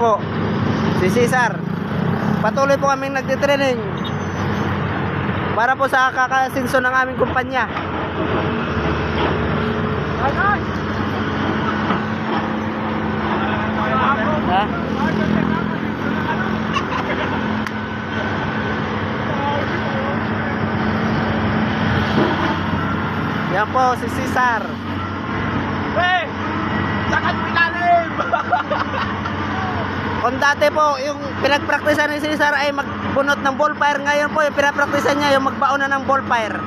po, si Cesar. Patuloy po kaming nagtitraining para po sa kakasinso ng aming kumpanya. Ha? Yan po si Cesar. Hey! Sakat mo ilalim! Kung dati po yung pinagpraktisan ni Cesar ay magbunot ng ballfire, ngayon po yung pinapraktisan niya yung magbaon na ng ballfire.